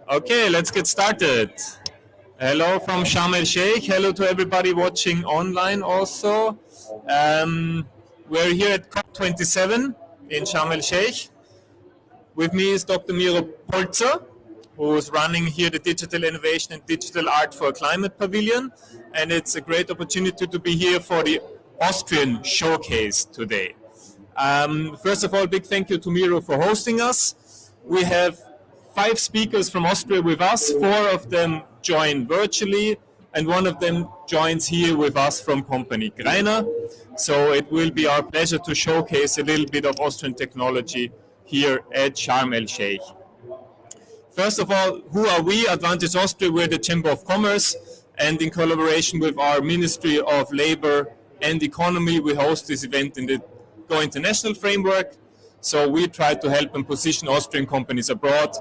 Okay, let's get started. Hello from Sharm el Sheikh. Hello to everybody watching online also. We're here at COP27 in Sharm el Sheikh. With me is Dr. Miro Polzer, who is running here the Digital Innovation and Digital Art for Climate Pavilion. And it's a great opportunity to be here for the Austrian showcase today. First of all, big thank you to Miro for hosting us. We have 5 speakers from Austria with us. 4 of them join virtually, and 1 of them joins here with us from company Greiner. So it will be our pleasure to showcase a little bit of Austrian technology here at Sharm el Sheikh. First of all, who are we? Advantage Austria, we're the Chamber of Commerce, and in collaboration with our Ministry of Labor and Economy, we host this event in the Go International framework. So we try to help and position Austrian companies abroad.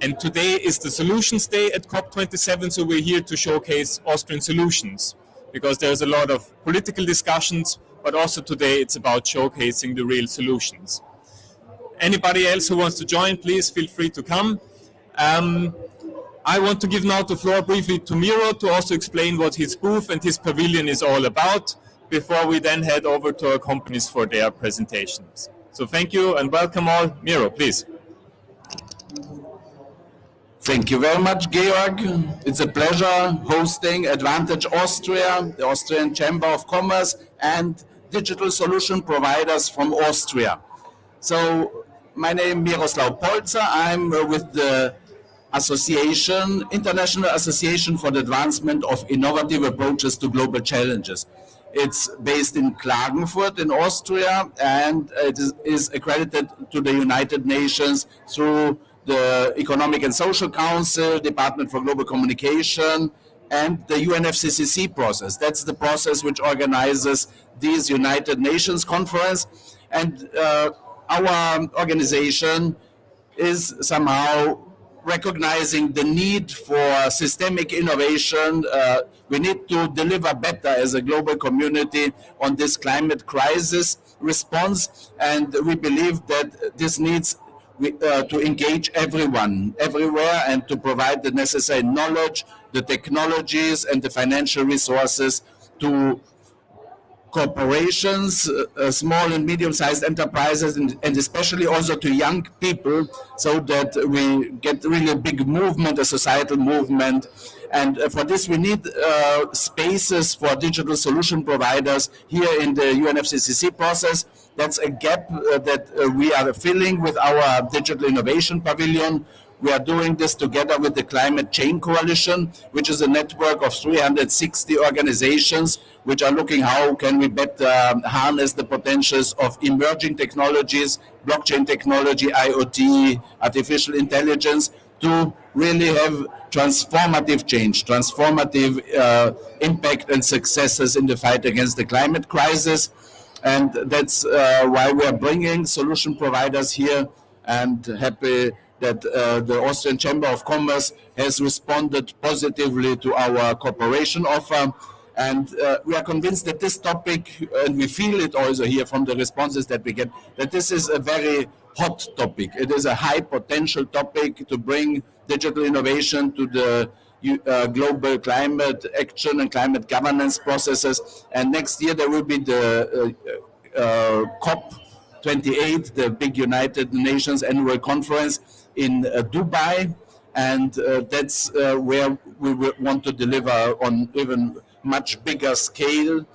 And today is the Solutions Day at COP27, so we're here to showcase Austrian solutions, because there's a lot of political discussions, but also today it's about showcasing the real solutions. Anybody else who wants to join, please feel free to come. I want to give now the floor briefly to Miro to also explain what his booth and his pavilion is all about, before we then head over to our companies for their presentations. So thank you and welcome all. Miro, please. Thank you very much, Georg. It's a pleasure hosting Advantage Austria, the Austrian Chamber of Commerce, and digital solution providers from Austria. So my name is Miroslav Polzer. I'm with the International Association for the Advancement of Innovative Approaches to Global Challenges. It's based in Klagenfurt in Austria, and it is accredited to the United Nations through the Economic and Social Council, Department for Global Communication, and the UNFCCC process. That's the process which organizes these United Nations conference. And our organization is somehow recognizing the need for systemic innovation. We need to deliver better as a global community on this climate crisis response. And we believe that this needs to engage everyone, everywhere, and to provide the necessary knowledge, the technologies, and the financial resources to corporations, small and medium-sized enterprises, and especially also to young people, so that we get really a big movement, a societal movement. And for this, we need spaces for digital solution providers here in the UNFCCC process. That's a gap that we are filling with our Digital Innovation Pavilion. We are doing this together with the Climate Chain Coalition, which is a network of 360 organizations which are looking how can we better harness the potentials of emerging technologies, blockchain technology, IoT, artificial intelligence, to really have transformative change, transformative impact and successes in the fight against the climate crisis. And that's why we are bringing solution providers here, and happy that the Austrian Chamber of Commerce has responded positively to our cooperation offer. And we are convinced that this topic, and we feel it also here from the responses that we get, that this is a very hot topic. It is a high potential topic to bring digital innovation to the global climate action and climate governance processes. And next year there will be the COP28, the big United Nations annual conference in Dubai. And that's where we want to deliver on even much bigger scale.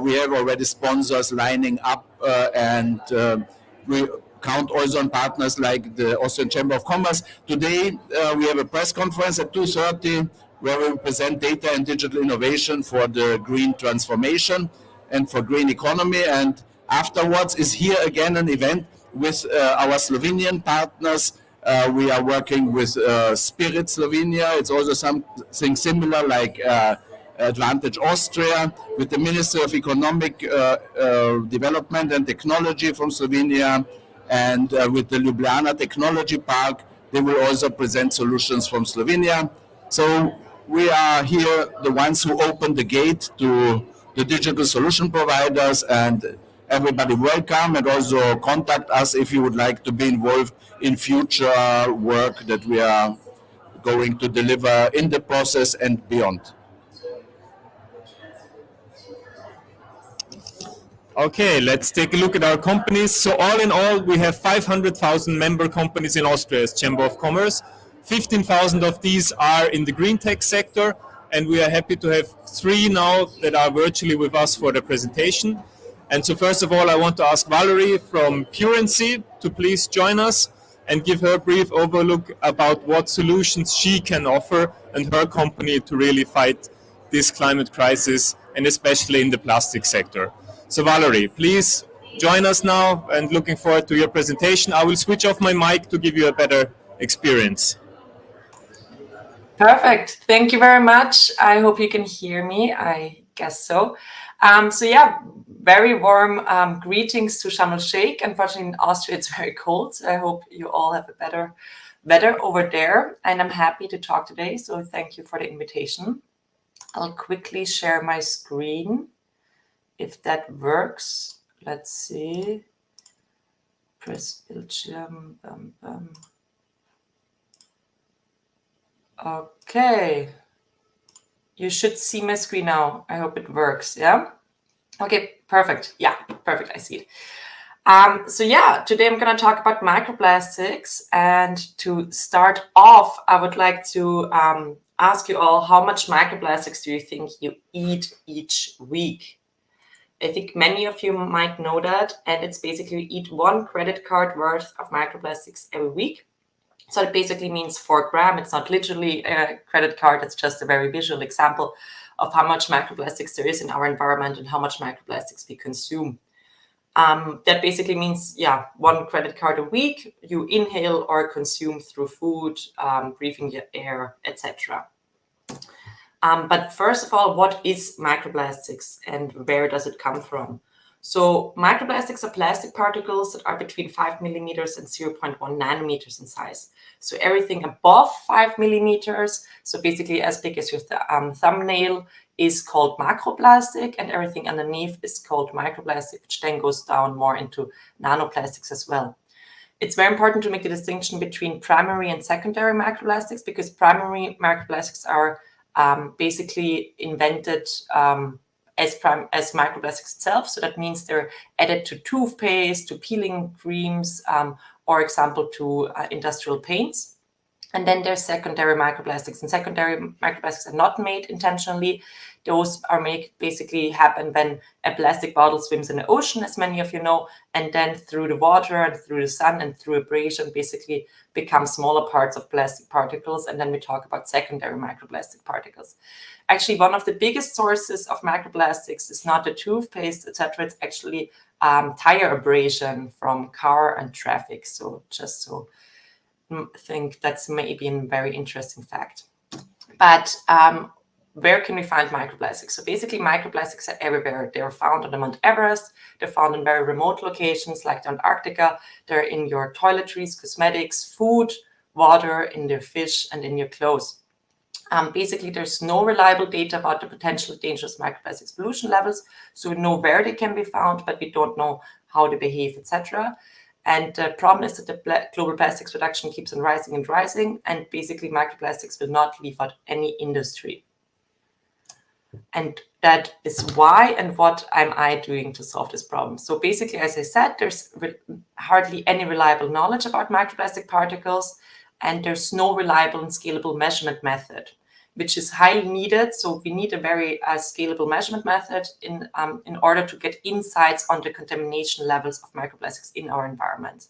We have already sponsors lining up, and we count also on partners like the Austrian Chamber of Commerce. Today we have a press conference at 2:30 where we present data and digital innovation for the green transformation and for green economy. And afterwards is here again an event with our Slovenian partners. We are working with Spirit Slovenia. It's also something similar like advantage Austria, with the Ministry of Economic Development and Technology from Slovenia, and with the Ljubljana Technology Park. They will also present solutions from Slovenia. So we are here the ones who open the gate to the digital solution providers, and everybody welcome, and also contact us if you would like to be involved in future work that we are going to deliver in the process and beyond. Okay, let's take a look at our companies. So all in all, we have 500,000 member companies in Austria as Chamber of Commerce. 15,000 of these are in the green tech sector, and we are happy to have 3 now that are virtually with us for the presentation. And so first of all, I want to ask Valerie from Purency to please join us and give her a brief overlook about what solutions she can offer and her company to really fight this climate crisis, and especially in the plastic sector. So Valerie, please join us now, and looking forward to your presentation. I will switch off my mic to give you a better experience. Perfect. Thank you very much. I hope you can hear me. I guess so. So yeah, very warm greetings to Sharm el-Sheikh. Unfortunately, in Austria, it's very cold. So I hope you all have a better weather over there. And I'm happy to talk today. So thank you for the invitation. I'll quickly share my screen if that works. Let's see. Press Bildschirm. Okay. You should see my screen now. I hope it works. Yeah. Okay, perfect. Yeah, perfect. I see it. So yeah, today I'm going to talk about microplastics. And to start off, I would like to ask you all, how much microplastics do you think you eat each week? I think many of you might know that. And it's basically you eat 1 credit card worth of microplastics every week. So it basically means 4 grams. It's not literally a credit card. It's just a very visual example of how much microplastics there is in our environment and how much microplastics we consume. That basically means, yeah, 1 credit card a week you inhale or consume through food, breathing your air, etc. But first of all, what is microplastics and where does it come from? So microplastics are plastic particles that are between 5 millimeters and 0.1 nanometers in size. So everything above 5 millimeters, so basically as big as your thumbnail, is called macroplastic, and everything underneath is called microplastic, which then goes down more into nanoplastics as well. It's very important to make the distinction between primary and secondary microplastics, because primary microplastics are basically invented as microplastics itself. So that means they're added to toothpaste, to peeling creams, or example, to industrial paints. And then there's secondary microplastics, and secondary microplastics are not made intentionally. Those are basically happen when a plastic bottle swims in the ocean, as many of you know, and then through the water and through the sun and through abrasion basically become smaller parts of plastic particles. And then we talk about secondary microplastic particles. Actually, one of the biggest sources of microplastics is not the toothpaste, etc. It's actually tire abrasion from car and traffic. So just so I think that's maybe a very interesting fact. But where can we find microplastics? So basically microplastics are everywhere. They're found on the Mount Everest. They're found in very remote locations like the Antarctica. They're in your toiletries, cosmetics, food, water, in your fish, and in your clothes. Basically, there's no reliable data about the potential dangerous microplastics pollution levels. So we know where they can be found, but we don't know how they behave, etc. And the problem is that the global plastics production keeps on rising and rising. And basically, microplastics will not leave out any industry. And that is why and what am I doing to solve this problem. So basically, as I said, there's hardly any reliable knowledge about microplastic particles, and there's no reliable and scalable measurement method, which is highly needed. So we need a very scalable measurement method in order to get insights on the contamination levels of microplastics in our environment.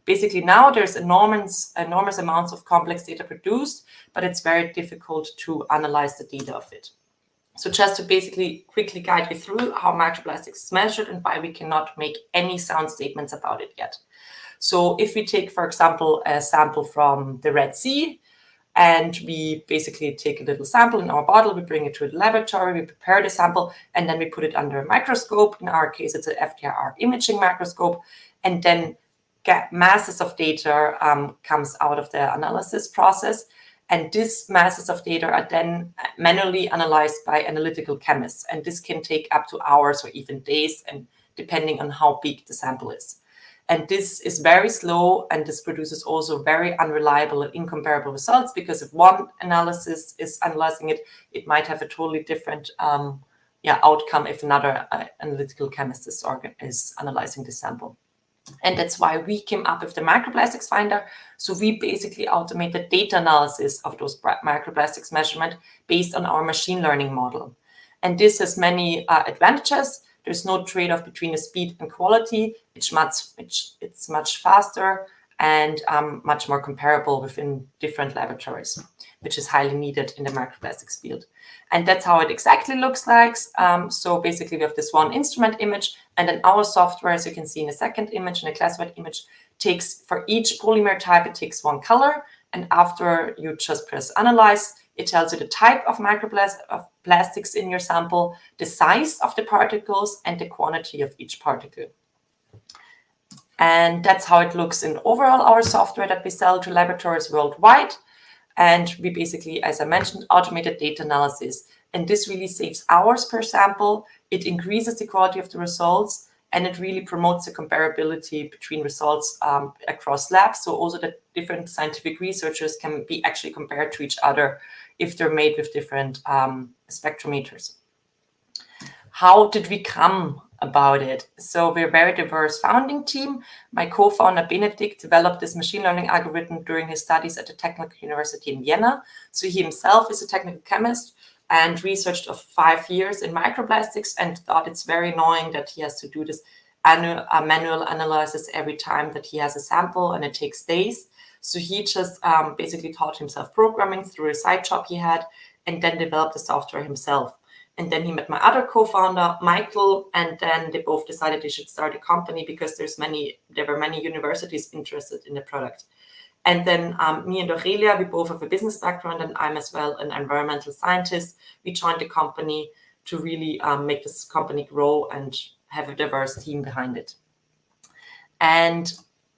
Basically, now there's enormous amounts of complex data produced, but it's very difficult to analyze the data of it. So just to basically quickly guide you through how microplastics is measured and why we cannot make any sound statements about it yet. So if we take, for example, a sample from the Red Sea, And we basically take a little sample in our bottle, we bring it to the laboratory, we prepare the sample, and then we put it under a microscope. In our case, it's an FTIR imaging microscope, and then get masses of data comes out of the analysis process. And these masses of data are then manually analyzed by analytical chemists. And this can take up to hours or even days, and depending on how big the sample is. And this is very slow, and this produces also very unreliable and incomparable results, because if one analysis is analyzing it, it might have a totally different outcome if another analytical chemist is analyzing the sample. And that's why we came up with the microplastics finder. So we basically automate the data analysis of those microplastics measurement based on our machine learning model. And this has many advantages. There's no trade-off between the speed and quality. It's much faster and much more comparable within different laboratories, which is highly needed in the microplastics field. And that's how it exactly looks like. So basically we have this one instrument image, and then our software, as you can see in the second image, in a classified image, takes for each polymer type, it takes one color. And after you just press analyze, it tells you the type of microplastics in your sample, the size of the particles, and the quantity of each particle. And that's how it looks in overall our software that we sell to laboratories worldwide. And we basically, as I mentioned, automated data analysis. And this really saves hours per sample. It increases the quality of the results, and it really promotes the comparability between results across labs. So also that different scientific researchers can be actually compared to each other if they're made with different spectrometers. How did we come about it? So we're a very diverse founding team. My co-founder Benedikt developed this machine learning algorithm during his studies at the Technical University in Vienna. So he himself is a technical chemist and researched for 5 years in microplastics, and thought it's very annoying that he has to do this manual analysis every time that he has a sample, and it takes days. So he just basically taught himself programming through a side job he had, and then developed the software himself. And then he met my other co-founder, Michael, and then they both decided they should start a company, because there were many universities interested in the product. And then me and Aurelia, we both have a business background, and I'm as well an environmental scientist. We joined the company to really make this company grow and have a diverse team behind it. And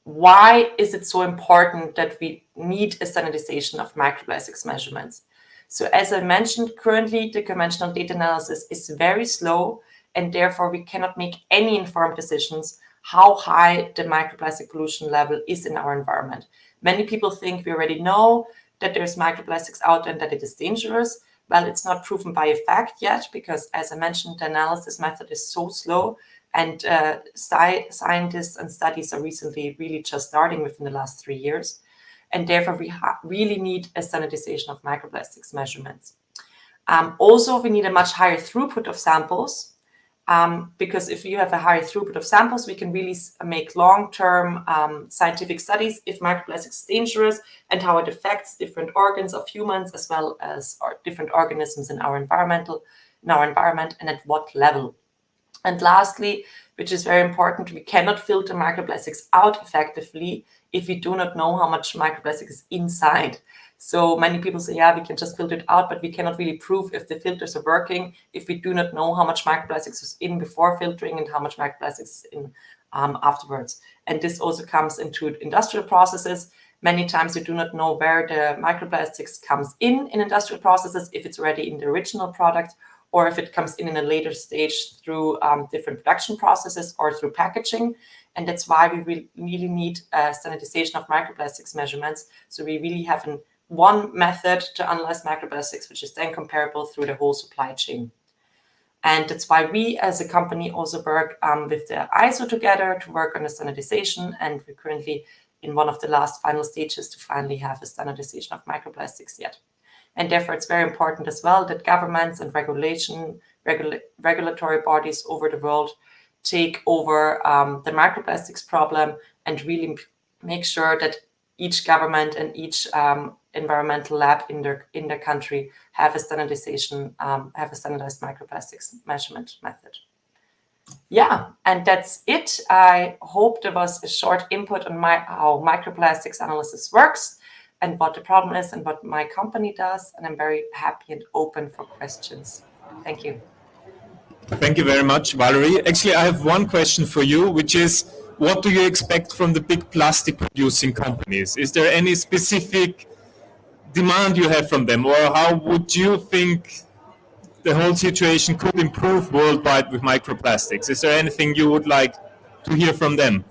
why is it so important that we need a standardization of microplastics measurements? So as I mentioned, currently the conventional data analysis is very slow, and therefore we cannot make any informed decisions how high the microplastic pollution level is in our environment. Many people think we already know that there's microplastics out there and that it is dangerous. Well, it's not proven by a fact yet, because as I mentioned, the analysis method is so slow, and scientists and studies are recently really just starting within the last 3 years. And therefore we really need a standardization of microplastics measurements. Also, we need a much higher throughput of samples, because if you have a higher throughput of samples, we can really make long-term scientific studies if microplastics is dangerous and how it affects different organs of humans as well as different organisms in our environment, and at what level. And lastly, which is very important, we cannot filter microplastics out effectively if we do not know how much microplastic is inside. So many people say, yeah, we can just filter it out, but we cannot really prove if the filters are working if we do not know how much microplastics is in before filtering and how much microplastics is in afterwards. And this also comes into industrial processes. Many times we do not know where the microplastics comes in industrial processes, if it's already in the original product, or if it comes in a later stage through different production processes or through packaging. And that's why we really need a standardization of microplastics measurements. So we really have one method to analyze microplastics, which is then comparable through the whole supply chain. And that's why we as a company also work with the ISO together to work on the standardization. And we're currently in one of the last final stages to finally have a standardization of microplastics yet. And therefore, it's very important as well that governments and regulatory bodies over the world take over the microplastics problem and really make sure that each government and each environmental lab in their country have a standardized microplastics measurement method. Yeah, and that's it. I hope there was a short input on how microplastics analysis works. and what the problem is and what my company does. And I'm very happy and open for questions. Thank you. Thank you very much, Valerie. Actually, I have one question for you, which is, what do you expect from the big plastic producing companies? Is there any specific demand you have from them, or how would you think the whole situation could improve worldwide with microplastics? Is there anything you would like to hear from them?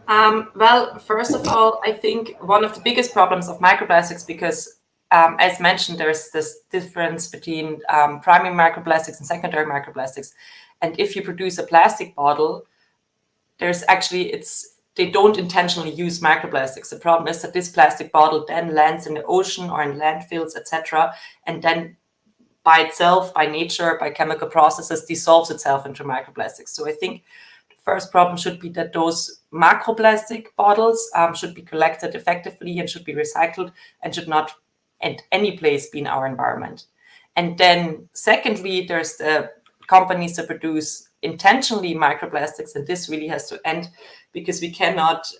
Well, first of all, I think one of the biggest problems of microplastics, because as mentioned, there's this difference between primary microplastics and secondary microplastics. And if you produce a plastic bottle, they don't intentionally use microplastics. The problem is that this plastic bottle then lands in the ocean or in landfills, etc., and then by itself, by nature, by chemical processes, dissolves itself into microplastics. So I think the first problem should be that those macroplastic bottles should be collected effectively and should be recycled and should not at any place be in our environment. And then secondly, there's the companies that produce intentionally microplastics, and this really has to end, because we cannot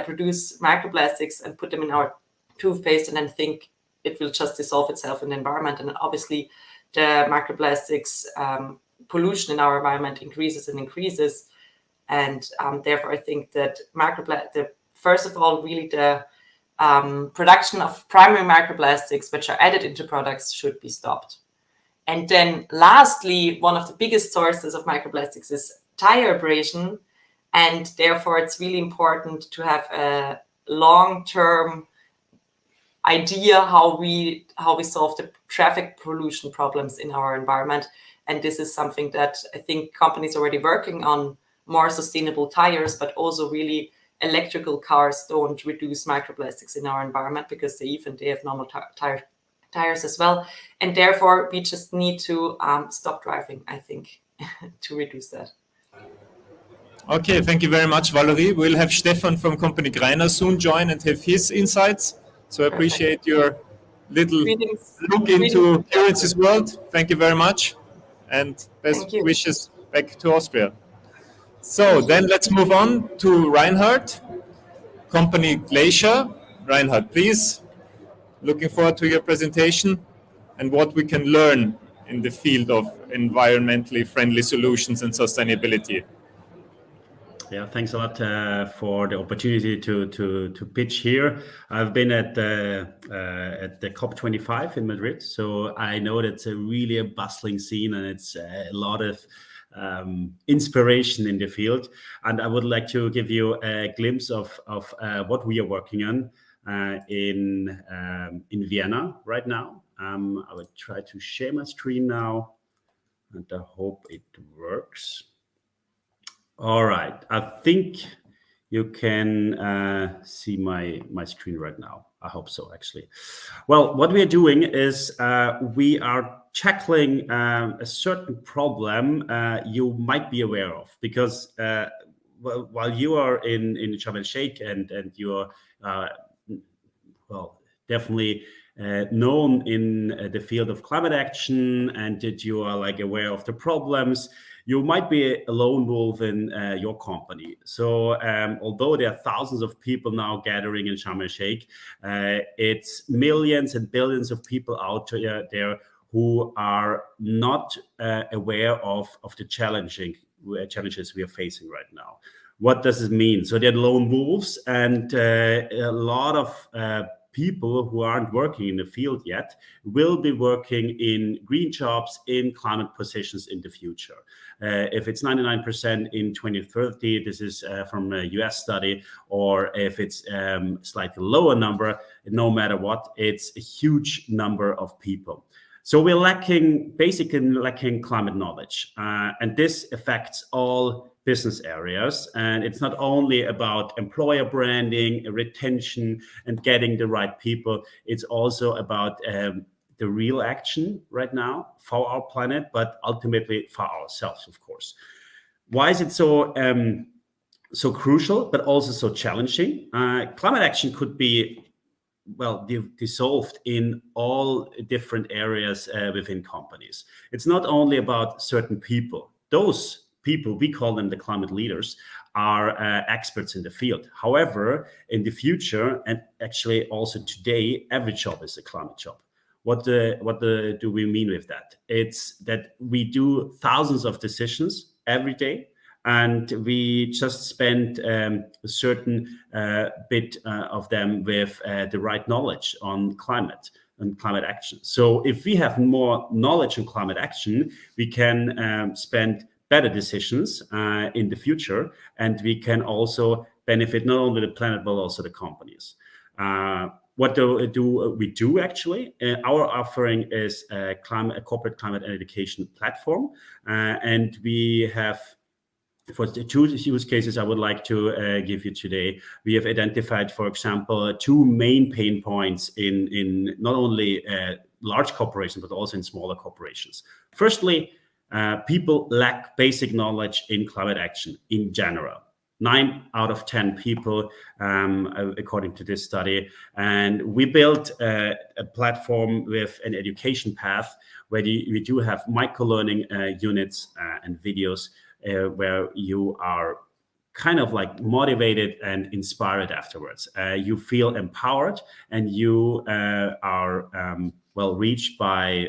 produce microplastics and put them in our toothpaste and then think it will just dissolve itself in the environment. And obviously the microplastics pollution in our environment increases and increases. And therefore I think that first of all, really the production of primary microplastics, which are added into products, should be stopped. And then lastly, one of the biggest sources of microplastics is tire abrasion. And therefore it's really important to have a long-term idea how we solve the traffic pollution problems in our environment. And this is something that I think companies are already working on, more sustainable tires, but also really electrical cars don't reduce microplastics in our environment, because they have normal tires as well. And therefore we just need to stop driving, I think, to reduce that. Okay, thank you very much, Valerie. We'll have Stefan from company Greiner soon join and have his insights. So I appreciate your little look into Currency's world. Thank you very much, and best wishes back to Austria. So then let's move on to Reinhard, company Glacier. Reinhard, please. Looking forward to your presentation and what we can learn in the field of environmentally friendly solutions and sustainability. Yeah, thanks a lot for the opportunity to pitch here. I've been at the COP25 in Madrid, so I know that's really a bustling scene, and it's a lot of inspiration in the field. And I would like to give you a glimpse of what we are working on in Vienna right now. I will try to share my screen now, and I hope it works. All right, I think you can see my screen right now. I hope so, actually. Well, what we are doing is we are tackling a certain problem you might be aware of, because while you are in Sharm el-Sheikh and you are definitely known in the field of climate action, and that you are aware of the problems, you might be a lone wolf in your company. So although there are thousands of people now gathering in Sharm el-Sheikh, it's millions and billions of people out there who are not aware of the challenges we are facing right now. What does it mean? So they're lone wolves, and a lot of people who aren't working in the field yet will be working in green jobs in climate positions in the future. If it's 99% in 2030, this is from a US study, or if it's slightly lower number, no matter what, it's a huge number of people. So we're basically lacking climate knowledge, and this affects all business areas. And it's not only about employer branding, retention, and getting the right people. It's also about the real action right now for our planet, but ultimately for ourselves, of course. Why is it so crucial, but also so challenging? Climate action could be dissolved in all different areas within companies. It's not only about certain people. Those people, we call them the climate leaders, are experts in the field. However, in the future, and actually also today, every job is a climate job. What do we mean with that? It's that we do thousands of decisions every day, and we just spend a certain bit of them with the right knowledge on climate and climate action. So if we have more knowledge on climate action, we can spend better decisions in the future, and we can also benefit not only the planet but also the companies. What do we do actually? Our offering is a corporate climate education platform, and we have, for the two use cases I would like to give you today, we have identified, for example, two main pain points in not only large corporations but also in smaller corporations. Firstly, people lack basic knowledge in climate action in general. 9 out of 10 people, according to this study. And we built a platform with an education path where we do have micro-learning units and videos where you are kind of like motivated and inspired afterwards. You feel empowered, and you are well reached by,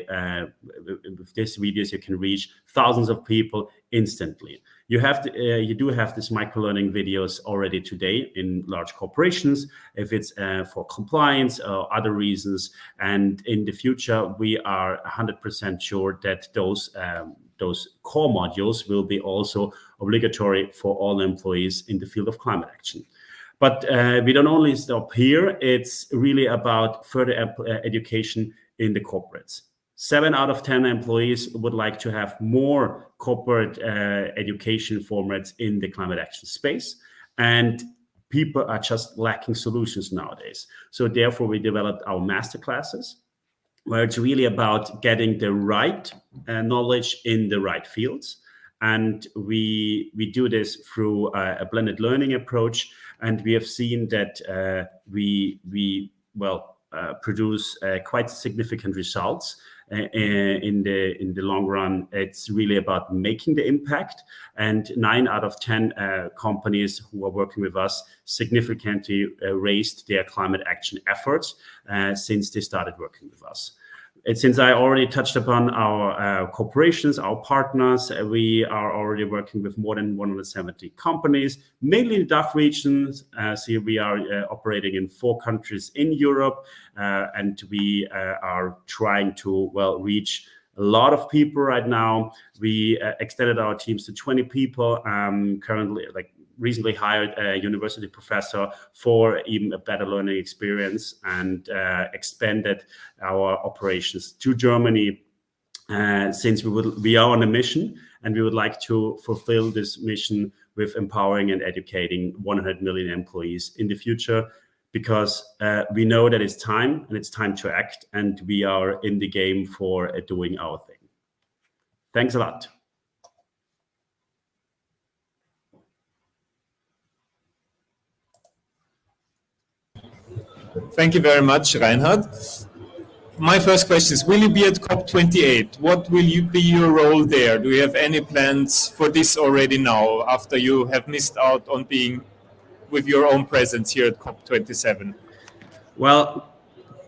with these videos, you can reach thousands of people instantly. You do have these micro-learning videos already today in large corporations, if it's for compliance or other reasons. And in the future, we are 100% sure that those core modules will be also obligatory for all employees in the field of climate action. But we don't only stop here. It's really about further education in the corporates. 7 out of 10 employees would like to have more corporate education formats in the climate action space. And people are just lacking solutions nowadays. So therefore, we developed our masterclasses, where it's really about getting the right knowledge in the right fields. And we do this through a blended learning approach. And we have seen that we produce quite significant results in the long run. It's really about making the impact, and 9 out of 10 companies who are working with us significantly raised their climate action efforts since they started working with us. And since I already touched upon our corporations, our partners, we are already working with more than 170 companies, mainly in DACH regions. So we are operating in 4 countries in Europe, and we are trying to, reach a lot of people right now. We extended our teams to 20 people, currently, recently hired a university professor for even a better learning experience, and expanded our operations to Germany, since we are on a mission, and we would like to fulfill this mission with empowering and educating 100 million employees in the future, because we know that it's time, and it's time to act, and we are in the game for doing our thing. Thanks a lot. Thank you very much, Reinhard. My first question is, will you be at COP28? What will be your role there? Do you have any plans for this already now, after you have missed out on being with your own presence here at COP27? Well,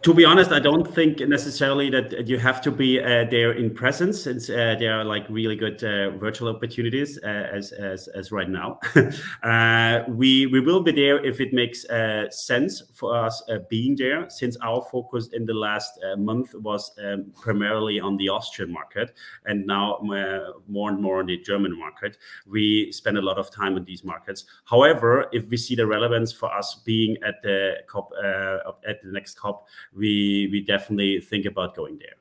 to be honest, I don't think necessarily that you have to be there in presence, since there are really good virtual opportunities as right now. We will be there if it makes sense for us being there, since our focus in the last month was primarily on the Austrian market, and now more and more on the German market. We spend a lot of time on these markets. However, if we see the relevance for us being at the COP, at the next COP, we definitely think about going there.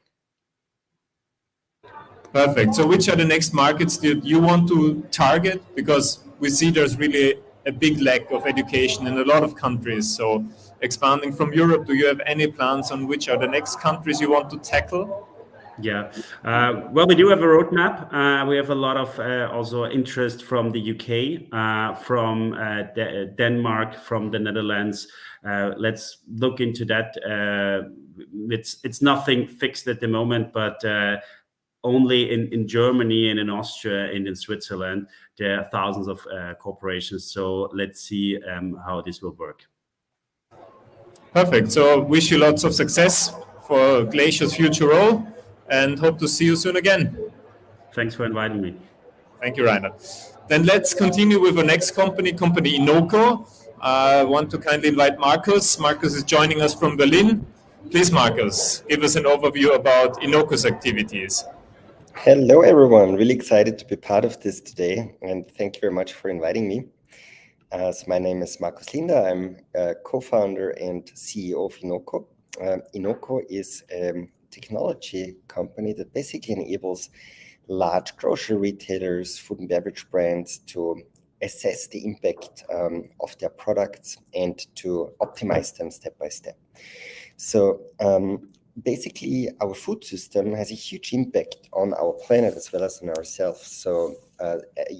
Perfect. So which are the next markets that you want to target? Because we see there's really a big lack of education in a lot of countries. So expanding from Europe, do you have any plans on which are the next countries you want to tackle? Yeah, we do have a roadmap. We have a lot of also interest from the UK, from Denmark, from the Netherlands. Let's look into that. It's nothing fixed at the moment, but only in Germany and in Austria and in Switzerland, there are thousands of corporations. So let's see how this will work. Perfect. So wish you lots of success for Glacier's future role and hope to see you soon again. Thanks for inviting me. Thank you, Rainer. Then let's continue with our next company Inoco. I want to kindly invite Markus. Markus is joining us from Berlin. Please, Markus, give us an overview about Inoco's activities. Hello, everyone. Really excited to be part of this today, and thank you very much for inviting me. So my name is Markus Linder. I'm a co-founder and CEO of Inoco. Inoco is a technology company that basically enables large grocery retailers, food and beverage brands to assess the impact of their products and to optimize them step by step. So basically, our food system has a huge impact on our planet as well as on ourselves. So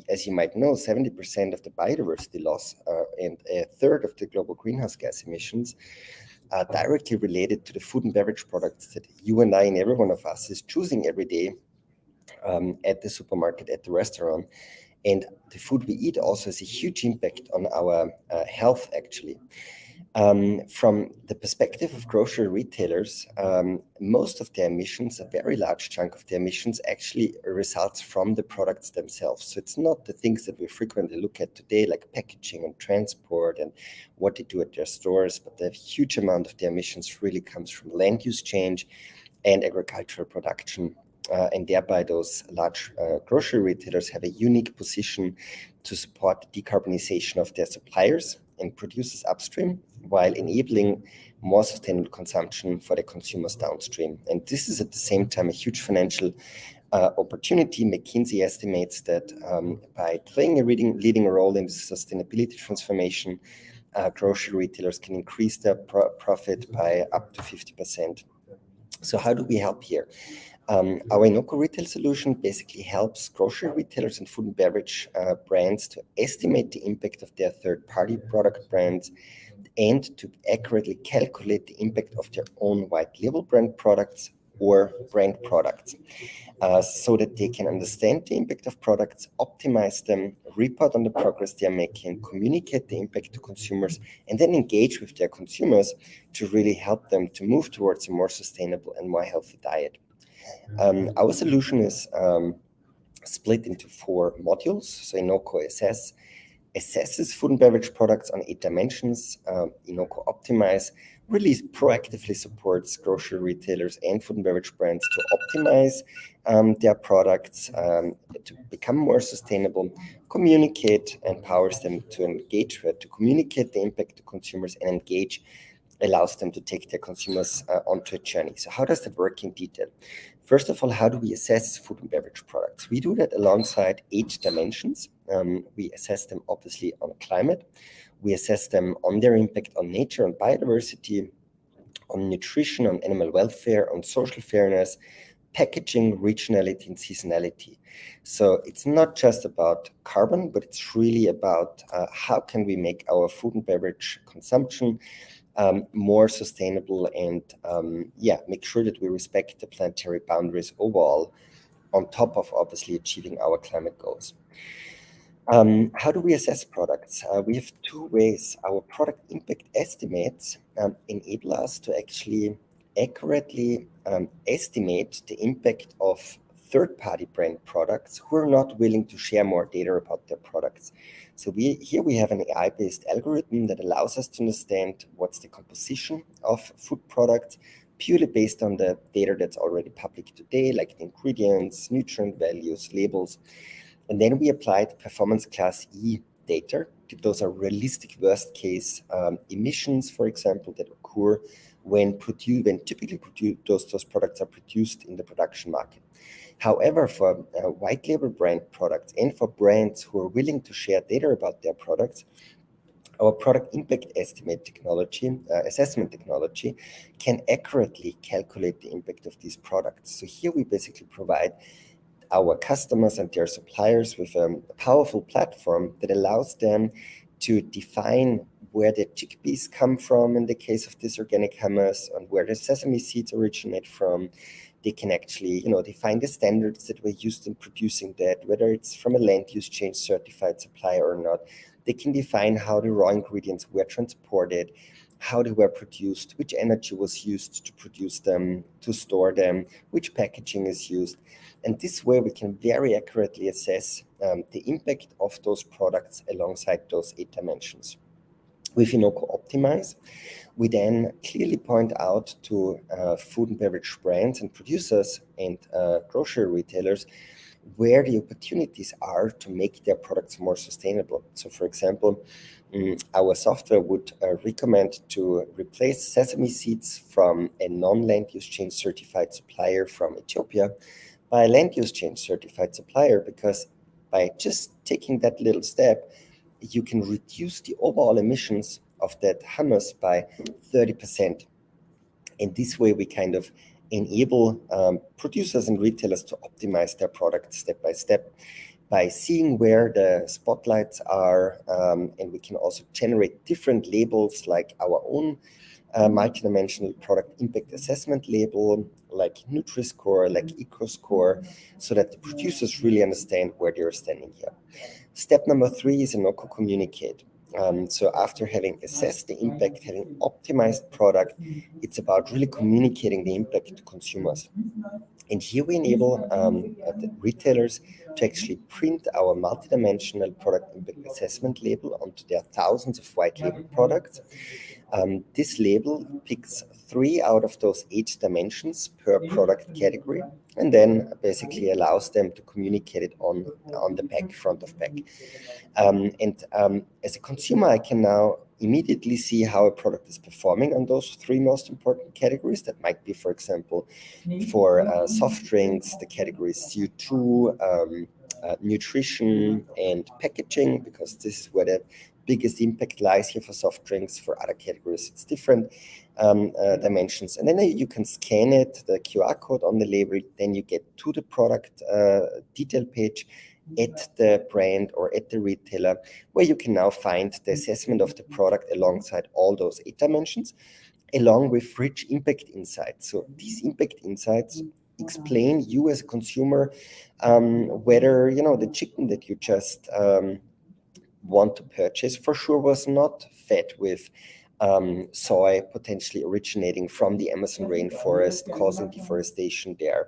as you might know, 70% of the biodiversity loss and a third of the global greenhouse gas emissions are directly related to the food and beverage products that you and I and every one of us is choosing every day at the supermarket, at the restaurant. And the food we eat also has a huge impact on our health, actually. From the perspective of grocery retailers, most of their emissions, a very large chunk of their emissions, actually results from the products themselves. So it's not the things that we frequently look at today, like packaging and transport and what they do at their stores, but the huge amount of their emissions really comes from land use change and agricultural production. And thereby those large grocery retailers have a unique position to support the decarbonization of their suppliers and producers upstream, while enabling more sustainable consumption for the consumers downstream. And this is at the same time a huge financial opportunity. McKinsey estimates that by playing a leading role in the sustainability transformation, grocery retailers can increase their profit by up to 50%. So how do we help here? Our Inoco retail solution basically helps grocery retailers and food and beverage brands to estimate the impact of their third-party product brands and to accurately calculate the impact of their own white label brand products or brand products, so that they can understand the impact of products, optimize them, report on the progress they are making, communicate the impact to consumers, and then engage with their consumers to really help them to move towards a more sustainable and more healthy diet. Our solution is split into 4 modules. So Inoco assesses food and beverage products on 8 dimensions. Inoco Optimize really proactively supports grocery retailers and food and beverage brands to optimize their products, to become more sustainable, communicate, empowers them to engage with, to communicate the impact to consumers, and engage allows them to take their consumers onto a journey. So how does that work in detail? First of all, how do we assess food and beverage products? We do that alongside 8 dimensions. We assess them obviously on climate. We assess them on their impact on nature and biodiversity, on nutrition, on animal welfare, on social fairness, packaging, regionality, and seasonality. So it's not just about carbon, but it's really about how can we make our food and beverage consumption more sustainable and make sure that we respect the planetary boundaries overall, on top of obviously achieving our climate goals. How do we assess products? We have 2 ways. Our product impact estimates enable us to actually accurately estimate the impact of third-party brand products who are not willing to share more data about their products. So here we have an AI-based algorithm that allows us to understand what's the composition of food products purely based on the data that's already public today, like the ingredients, nutrient values, labels. And then we applied performance class E data. Those are realistic worst case emissions, for example, that occur when typically those products are produced in the production market. However, for white label brand products and for brands who are willing to share data about their products, our product impact assessment technology can accurately calculate the impact of these products. So here we basically provide our customers and their suppliers with a powerful platform that allows them to define where the chickpeas come from in the case of this organic hummus, and where the sesame seeds originate from, They can actually, define the standards that were used in producing that, whether it's from a land use change certified supplier or not. They can define how the raw ingredients were transported, how they were produced, which energy was used to produce them, to store them, which packaging is used. And this way we can very accurately assess the impact of those products alongside those 8 dimensions. With Inoco Optimize, we then clearly point out to food and beverage brands and producers and grocery retailers where the opportunities are to make their products more sustainable. So for example, our software would recommend to replace sesame seeds from a non-land use change certified supplier from Ethiopia by a land use change certified supplier, because by just taking that little step, you can reduce the overall emissions of that hummus by 30%. And this way we kind of enable producers and retailers to optimize their products step by step by seeing where the spotlights are. And we can also generate different labels like our own multidimensional product impact assessment label, like Nutri-Score, like EcoScore, so that the producers really understand where they're standing here. Step number 3 is Inoco Communicate. So after having assessed the impact, having optimized product, it's about really communicating the impact to consumers. And here we enable the retailers to actually print our multidimensional product impact assessment label onto their thousands of white label products. This label picks 3 out of those 8 dimensions per product category, and then basically allows them to communicate it on the pack, front of pack. As a consumer, I can now immediately see how a product is performing on those 3 most important categories. That might be, for example, for soft drinks, the categories CO2, nutrition, and packaging, because this is where the biggest impact lies here for soft drinks. For other categories, it's different dimensions. And then you can scan it, the QR code on the label, then you get to the product detail page at the brand or at the retailer, where you can now find the assessment of the product alongside all those 8 dimensions, along with rich impact insights. So these impact insights explain you as a consumer whether the chicken that you just want to purchase for sure was not fed with soy potentially originating from the Amazon rainforest, causing deforestation there,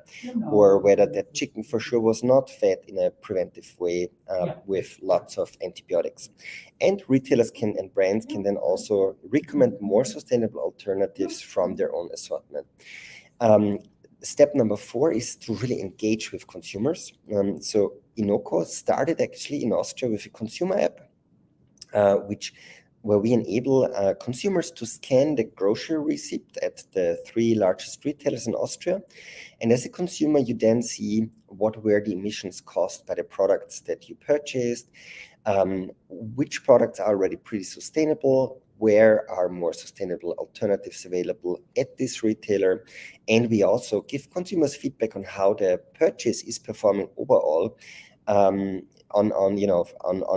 or whether that chicken for sure was not fed in a preventive way with lots of antibiotics. And retailers and brands can then also recommend more sustainable alternatives from their own assortment. Step number 4 is to really engage with consumers. So Inoco started actually in Austria with a consumer app, where we enable consumers to scan the grocery receipt at the 3 largest retailers in Austria. And as a consumer, you then see what were the emissions caused by the products that you purchased, which products are already pretty sustainable, where are more sustainable alternatives available at this retailer. And we also give consumers feedback on how the purchase is performing overall on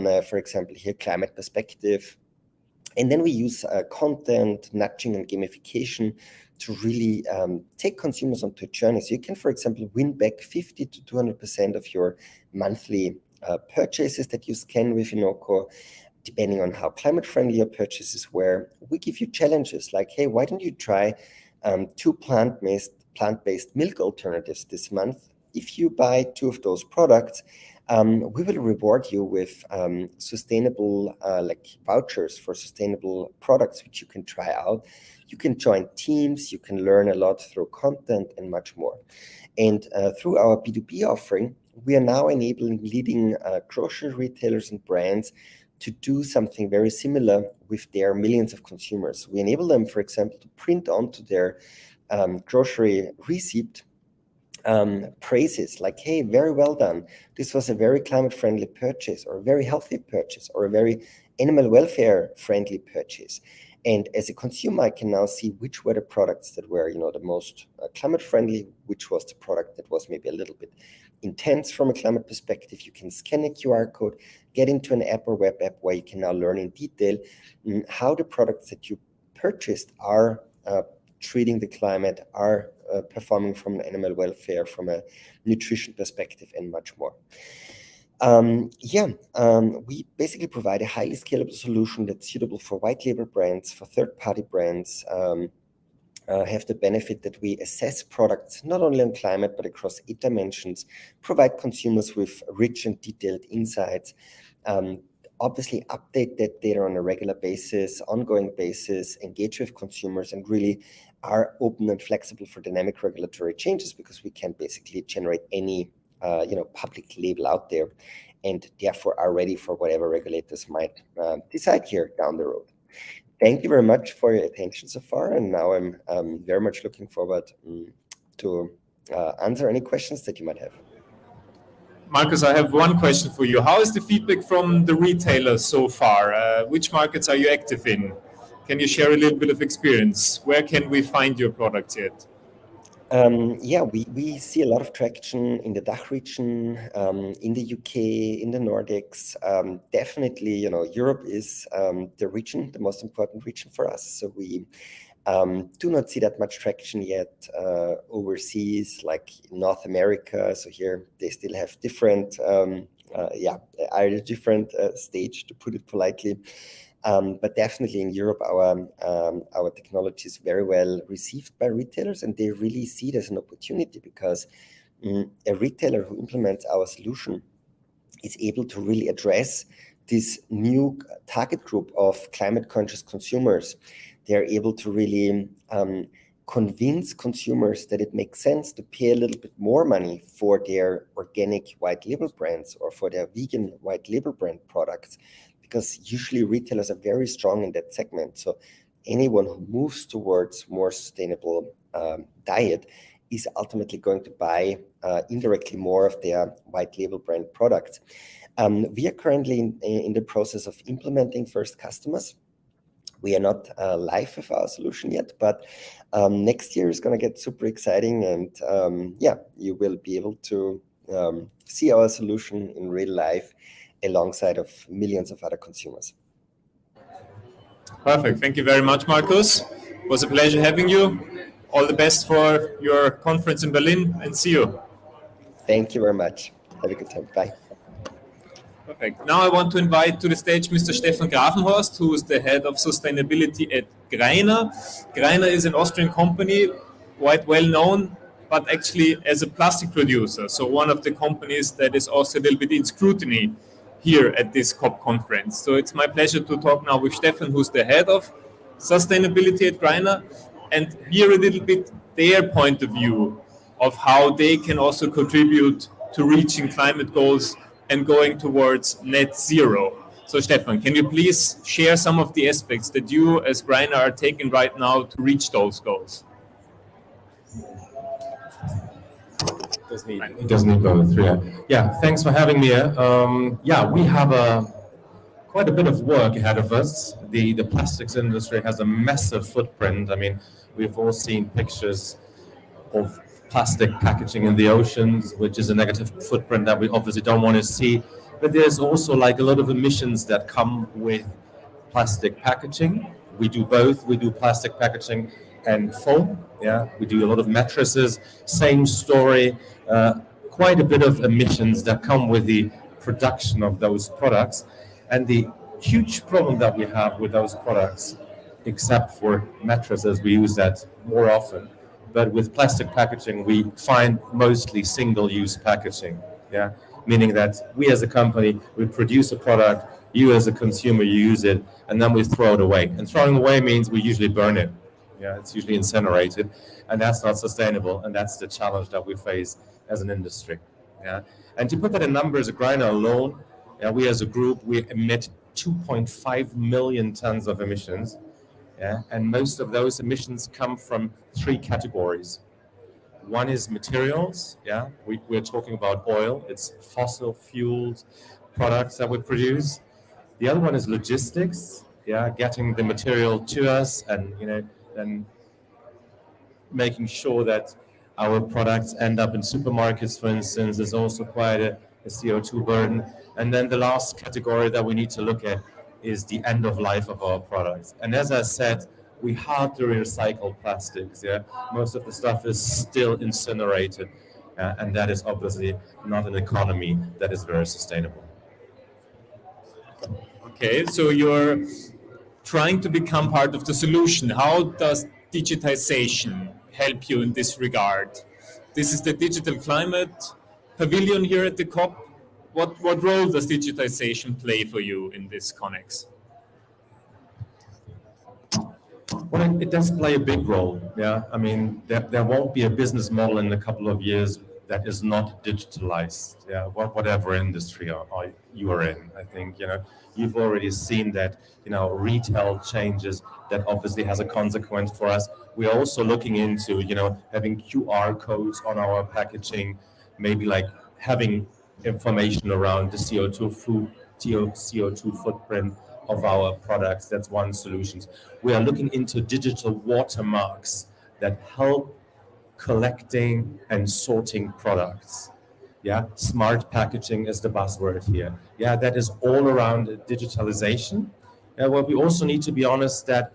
a, for example, here, climate perspective. And then we use content, nudging, and gamification to really take consumers onto a journey. So you can, for example, win back 50 to 200% of your monthly purchases that you scan with Inoco, depending on how climate friendly your purchases were. We give you challenges like, hey, why don't you try 2 plant-based milk alternatives this month? If you buy 2 of those products, we will reward you with sustainable vouchers for sustainable products, which you can try out. You can join teams, you can learn a lot through content and much more. And through our B2B offering, we are now enabling leading grocery retailers and brands to do something very similar with their millions of consumers. We enable them, for example, to print onto their grocery receipt praises like, hey, very well done. This was a very climate-friendly purchase, or a very healthy purchase, or a very animal welfare-friendly purchase. And as a consumer, I can now see which were the products that were, the most climate-friendly, which was the product that was maybe a little bit intense from a climate perspective. You can scan a QR code, get into an app or web app where you can now learn in detail how the products that you purchased are treating the climate, are performing from an animal welfare, from a nutrition perspective, and much more. We basically provide a highly scalable solution that's suitable for white label brands, for third-party brands, have the benefit that we assess products not only on climate but across 8 dimensions, provide consumers with rich and detailed insights, obviously update that data on a regular basis, ongoing basis, engage with consumers, and really are open and flexible for dynamic regulatory changes, because we can basically generate any public label out there, and therefore are ready for whatever regulators might decide here down the road. Thank you very much for your attention so far, and now I'm very much looking forward to answer any questions that you might have. Markus, I have one question for you. How is the feedback from the retailers so far? Which markets are you active in? Can you share a little bit of experience? Where can we find your products yet? We see a lot of traction in the DACH region, in the UK, in the Nordics. Definitely, Europe is the most important region for us. So we do not see that much traction yet overseas, like North America. So here they still have different, different stage, to put it politely. But definitely in Europe, our technology is very well received by retailers, and they really see it as an opportunity, because a retailer who implements our solution is able to really address this new target group of climate conscious consumers. They're able to really convince consumers that it makes sense to pay a little bit more money for their organic white label brands or for their vegan white label brand products, because usually retailers are very strong in that segment. So anyone who moves towards more sustainable diet is ultimately going to buy indirectly more of their white label brand products. We are currently in the process of implementing first customers. We are not live with our solution yet, but next year is going to get super exciting, and you will be able to see our solution in real life alongside of millions of other consumers. Perfect. Thank you very much, Markus. It was a pleasure having you. All the best for your conference in Berlin, and see you. Thank you very much. Have a good time. Bye. Perfect. Now I want to invite to the stage Mr. Stefan Grafenhorst, who is the head of sustainability at Greiner. Greiner is an Austrian company, quite well known, but actually as a plastic producer. So one of the companies that is also a little bit in scrutiny here at this COP conference. So it's my pleasure to talk now with Stefan, who's the head of sustainability at Greiner, and hear a little bit their point of view of how they can also contribute to reaching climate goals and going towards net zero. So Stefan, can you please share some of the aspects that you as Greiner are taking right now to reach those goals? It does need both, yeah. Yeah, thanks for having me here. We have quite a bit of work ahead of us. The plastics industry has a massive footprint. I mean, we've all seen pictures of plastic packaging in the oceans, which is a negative footprint that we obviously don't want to see. But there's also like a lot of emissions that come with plastic packaging. We do both. We do plastic packaging and foam. Yeah, we do a lot of mattresses. Same story. Quite a bit of emissions that come with the production of those products. And the huge problem that we have with those products, except for mattresses, we use that more often. But with plastic packaging, we find mostly single-use packaging. Yeah, meaning that we as a company, we produce a product, you as a consumer, you use it, and then we throw it away. And throwing away means we usually burn it. Yeah, it's usually incinerated, and that's not sustainable, and that's the challenge that we face as an industry. Yeah, and to put that in numbers, Greiner alone, we as a group, we emit 2.5 million tons of emissions. Yeah, and most of those emissions come from 3 categories. One is materials. Yeah, we're talking about oil. It's fossil fueled products that we produce. The other one is logistics. Yeah, getting the material to us, and and making sure that our products end up in supermarkets, for instance, is also quite a CO2 burden. And then the last category that we need to look at is the end of life of our products. And as I said, We hardly recycle plastics. Yeah, most of the stuff is still incinerated, and that is obviously not an economy that is very sustainable. Okay, so you're trying to become part of the solution. How does digitization help you in this regard? This is the Digital Climate Pavilion here at the COP. What role does digitization play for you in this connex? Well, it does play a big role. Yeah, I mean, there won't be a business model in a couple of years that is not digitalized. Yeah, whatever industry you are in, I think you've already seen that. Retail changes. That obviously has a consequence for us. We are also looking into having QR codes on our packaging, maybe like having information around the CO2 footprint of our products. That's one solution. We are looking into digital watermarks that help collecting and sorting products. Yeah, smart packaging is the buzzword here. Yeah, that is all around digitalization. Well, we also need to be honest that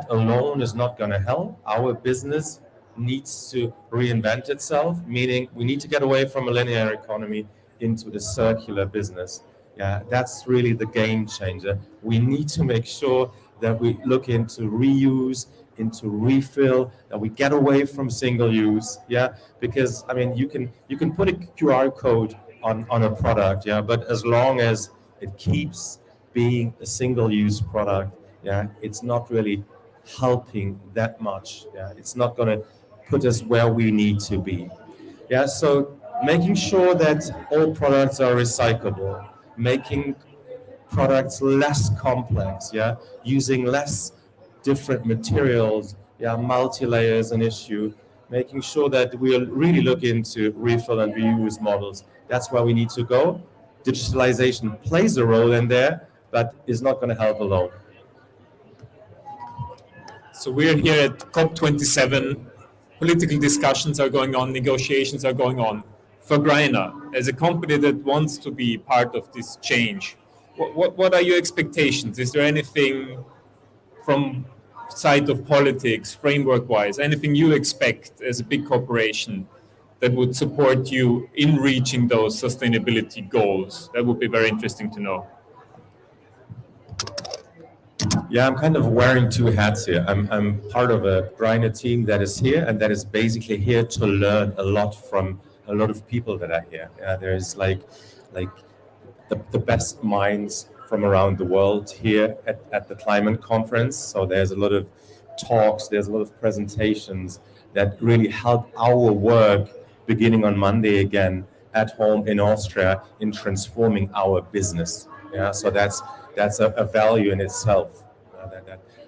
alone is not going to help. Our business needs to reinvent itself, meaning we need to get away from a linear economy into a circular business. Yeah, that's really the game changer. We need to make sure that we look into reuse, into refill, that we get away from single use. Yeah, because I mean, you can put a QR code on a product. Yeah, but as long as it keeps being a single use product, yeah, it's not really helping that much. Yeah, it's not going to put us where we need to be. Yeah, so making sure that all products are recyclable, making products less complex, yeah, using less different materials, yeah, multi-layer is an issue, making sure that we really look into refill and reuse models. That's where we need to go. Digitalization plays a role in there, but is not going to help alone. So we're here at COP27. Political discussions are going on, negotiations are going on. For Greiner, as a company that wants to be part of this change, what are your expectations? Is there anything from side of politics, framework-wise, anything you expect as a big corporation that would support you in reaching those sustainability goals? That would be very interesting to know. Yeah, I'm kind of wearing two hats here. I'm part of a Greiner team that is here and that is basically here to learn a lot from a lot of people that are here. There's like the best minds from around the world here at the climate conference. So there's a lot of talks, there's a lot of presentations that really help our work beginning on Monday again at home in Austria in transforming our business. Yeah, so that's a value in itself.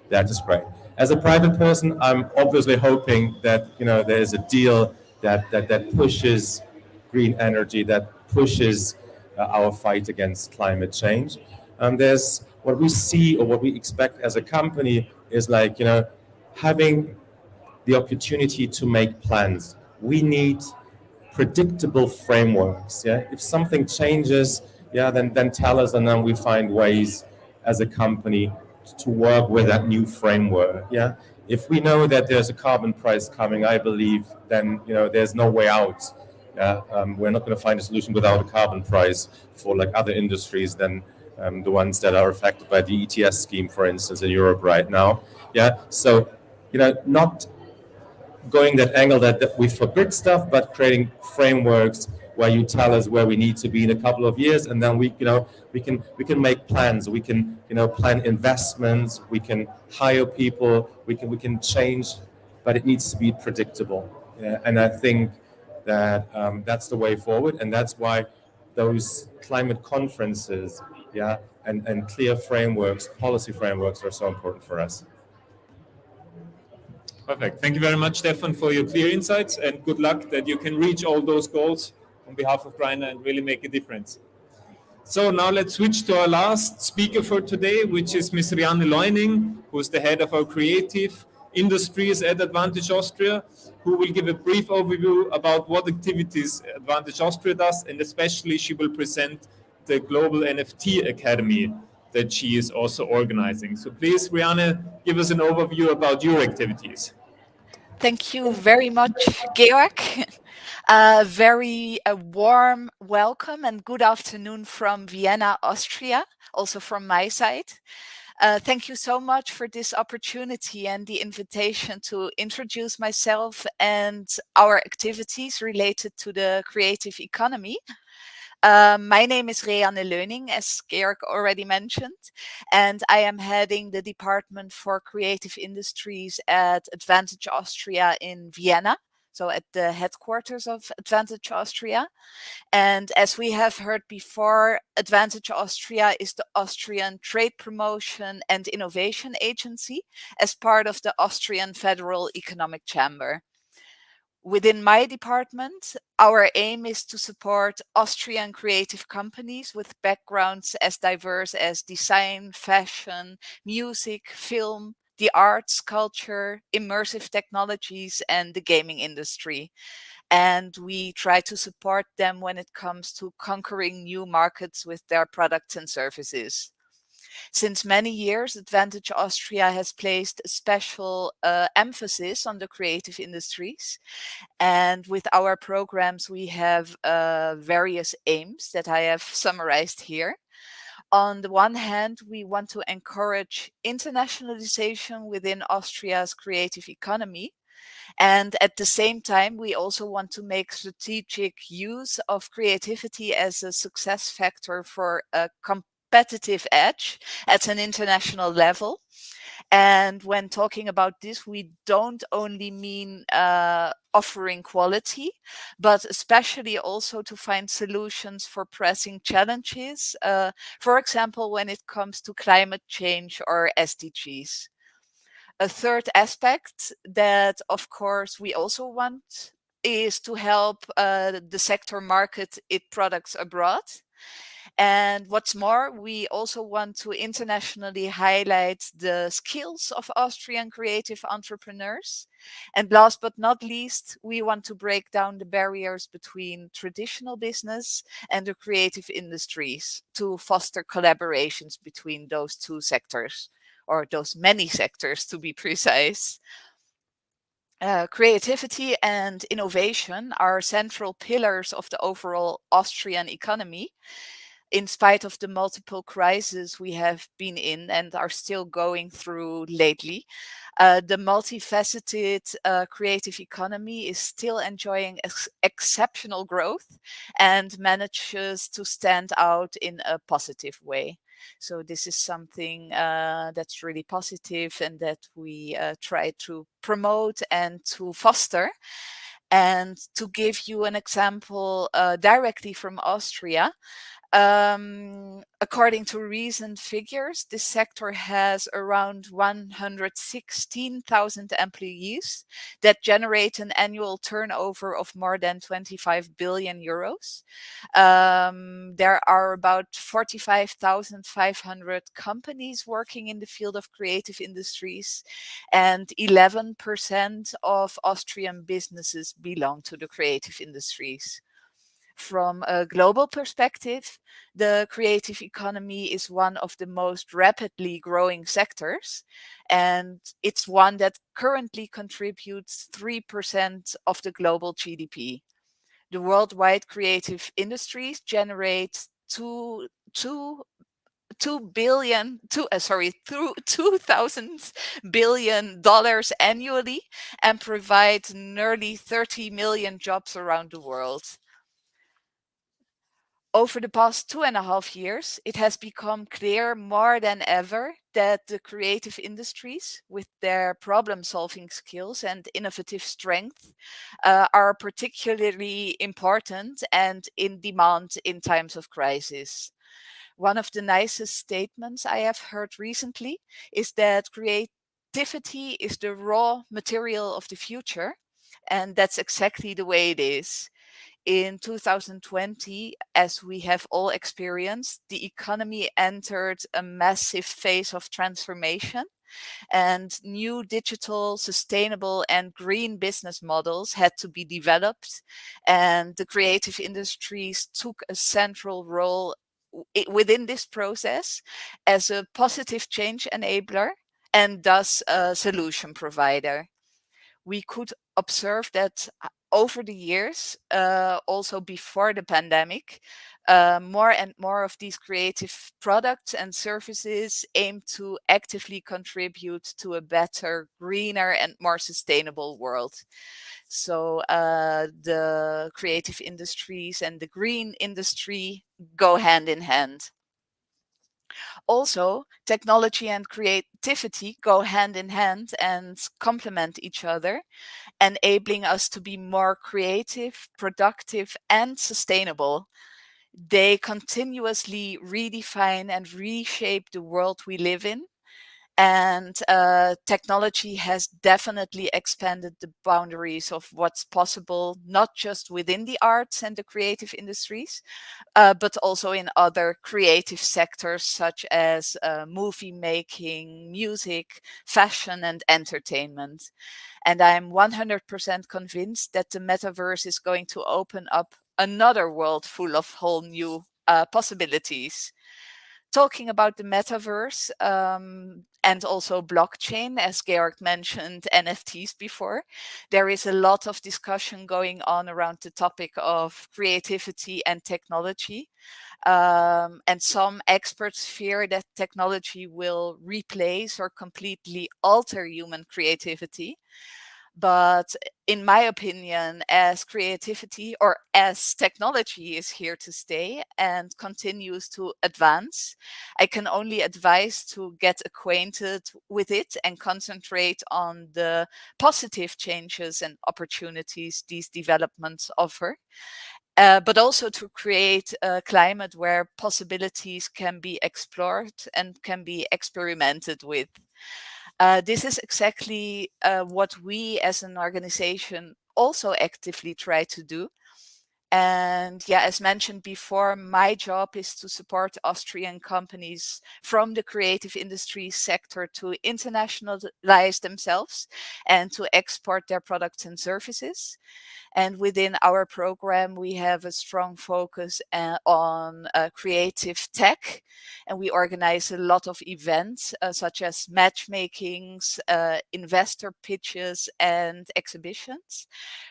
That is great. As a private person, I'm obviously hoping that there is a deal that pushes green energy, that pushes our fight against climate change. There's what we see or what we expect as a company is like having the opportunity to make plans. We need predictable frameworks. Yeah, if something changes, yeah, then tell us, and then we find ways as a company to work with that new framework. Yeah, if we know that there's a carbon price coming, I believe then there's no way out. We're not going to find a solution without a carbon price for like other industries than the ones that are affected by the ETS scheme, for instance, in Europe right now. Yeah, so not going that angle that we forbid stuff, but creating frameworks where you tell us where we need to be in a couple of years, and then we can make plans. We can plan investments. We can hire people. We can change, but it needs to be predictable. Yeah? And I think that that's the way forward, and that's why those climate conferences, yeah, and clear frameworks, policy frameworks are so important for us. Perfect. Thank you very much, Stefan, for your clear insights, and good luck that you can reach all those goals on behalf of Greiner and really make a difference. So now let's switch to our last speaker for today, which is Ms. Rianne Leuning, who is the head of our creative industries at Advantage Austria, who will give a brief overview about what activities Advantage Austria does, and especially she will present the Global NFT Academy. that she is also organizing. So please, Rianne, give us an overview about your activities. Thank you very much, Georg. Very warm welcome and good afternoon from Vienna, Austria, also from my side. Thank you so much for this opportunity and the invitation to introduce myself and our activities related to the creative economy. My name is Reanne Leuning, as Georg already mentioned, and I am heading the Department for Creative Industries at Advantage Austria in Vienna, so at the headquarters of Advantage Austria. And as we have heard before, Advantage Austria is the Austrian Trade Promotion and Innovation Agency as part of the Austrian Federal Economic Chamber. Within my department, our aim is to support Austrian creative companies with backgrounds as diverse as design, fashion, music, film, the arts, culture, immersive technologies, and the gaming industry. And we try to support them when it comes to conquering new markets with their products and services. Since many years, Advantage Austria has placed a special emphasis on the creative industries. And with our programs, we have various aims that I have summarized here. On the one hand, we want to encourage internationalization within Austria's creative economy. And at the same time, we also want to make strategic use of creativity as a success factor for a competitive edge at an international level. And when talking about this, we don't only mean offering quality, but especially also to find solutions for pressing challenges. For example, when it comes to climate change or SDGs. A third aspect that, of course, we also want is to help the sector market its products abroad. And what's more, we also want to internationally highlight the skills of Austrian creative entrepreneurs. And last but not least, we want to break down the barriers between traditional business and the creative industries to foster collaborations between those two sectors, or those many sectors to be precise. Creativity and innovation are central pillars of the overall Austrian economy. In spite of the multiple crises we have been in and are still going through lately, the multifaceted creative economy is still enjoying exceptional growth and manages to stand out in a positive way. So this is something that's really positive and that we try to promote and to foster. And to give you an example directly from Austria, according to recent figures, this sector has around 116,000 employees that generate an annual turnover of more than 25 billion euros. There are about 45,500 companies working in the field of creative industries, and 11% of Austrian businesses belong to the creative industries. From a global perspective, the creative economy is one of the most rapidly growing sectors, and it's one that currently contributes 3% of the global GDP. The worldwide creative industries generate two billion, 2,000 billion dollars annually and provide nearly 30 million jobs around the world. Over the past 2.5 years, it has become clear more than ever that the creative industries, with their problem-solving skills and innovative strength, are particularly important and in demand in times of crisis. One of the nicest statements I have heard recently is that creativity is the raw material of the future, and that's exactly the way it is. In 2020, as we have all experienced, the economy entered a massive phase of transformation, and new digital, sustainable, and green business models had to be developed. And the creative industries took a central role within this process as a positive change enabler and thus a solution provider. We could observe that over the years, also before the pandemic, more and more of these creative products and services aim to actively contribute to a better, greener, and more sustainable world. So the creative industries and the green industry go hand in hand. Also, technology and creativity go hand in hand and complement each other, enabling us to be more creative, productive, and sustainable. They continuously redefine and reshape the world we live in. And technology has definitely expanded the boundaries of what's possible, not just within the arts and the creative industries, but also in other creative sectors such as movie making, music, fashion, and entertainment. And I'm 100% convinced that the metaverse is going to open up another world full of whole new possibilities. Talking about the metaverse and also blockchain, as Georg mentioned, NFTs before, there is a lot of discussion going on around the topic of creativity and technology. And some experts fear that technology will replace or completely alter human creativity. But in my opinion, as creativity or as technology is here to stay and continues to advance, I can only advise to get acquainted with it and concentrate on the positive changes and opportunities these developments offer. But also to create a climate where possibilities can be explored and can be experimented with. This is exactly what we as an organization also actively try to do. And yeah, as mentioned before, my job is to support Austrian companies from the creative industry sector to internationalize themselves and to export their products and services. And within our program, we have a strong focus on creative tech. And we organize a lot of events such as matchmakings, investor pitches, and exhibitions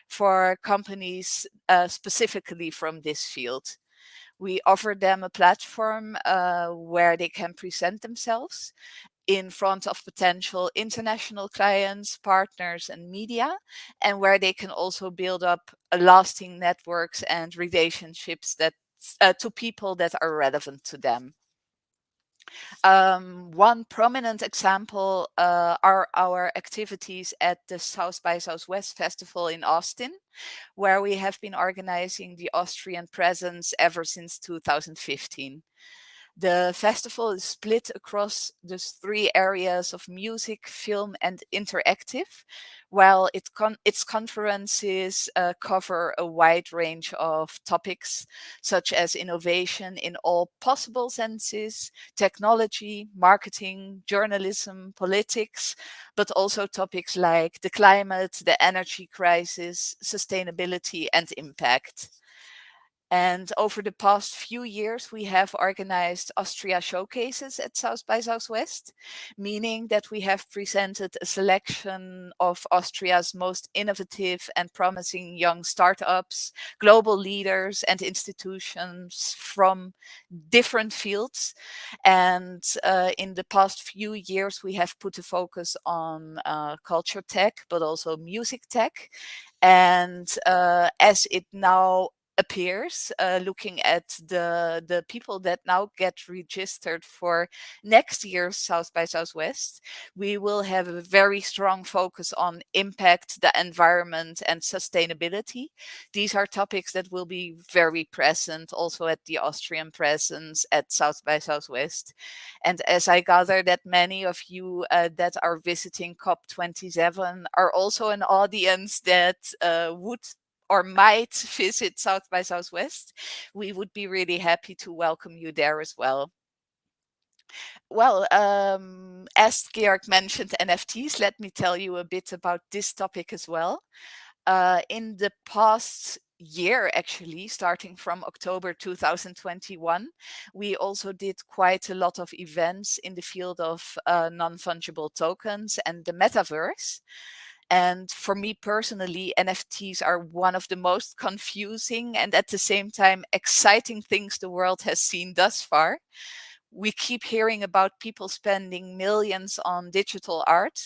for companies specifically from this field. We offer them a platform where they can present themselves in front of potential international clients, partners, and media, and where they can also build up lasting networks and relationships that to people that are relevant to them. One prominent example are our activities at the South by Southwest Festival in Austin, where we have been organizing the Austrian presence ever since 2015. The festival is split across the three areas of music, film, and interactive, while its conferences cover a wide range of topics such as innovation in all possible senses, technology, marketing, journalism, politics, but also topics like the climate, the energy crisis, sustainability, and impact. And over the past few years, we have organized Austria showcases at South by Southwest, meaning that we have presented a selection of Austria's most innovative and promising young startups, global leaders, and institutions from different fields. And in the past few years, we have put a focus on culture tech, but also music tech. And as it now appears, looking at the people that now get registered for next year's South by Southwest, we will have a very strong focus on impact, the environment, and sustainability. These are topics that will be very present also at the Austrian presence at South by Southwest. And as I gather that many of you that are visiting COP27 are also an audience that would or might visit South by Southwest, we would be really happy to welcome you there as well. Well, as Georg mentioned NFTs, let me tell you a bit about this topic as well. In the past year, actually, starting from October 2021. We also did quite a lot of events in the field of non-fungible tokens and the metaverse. And for me personally, NFTs are one of the most confusing and at the same time exciting things the world has seen thus far. We keep hearing about people spending millions on digital art,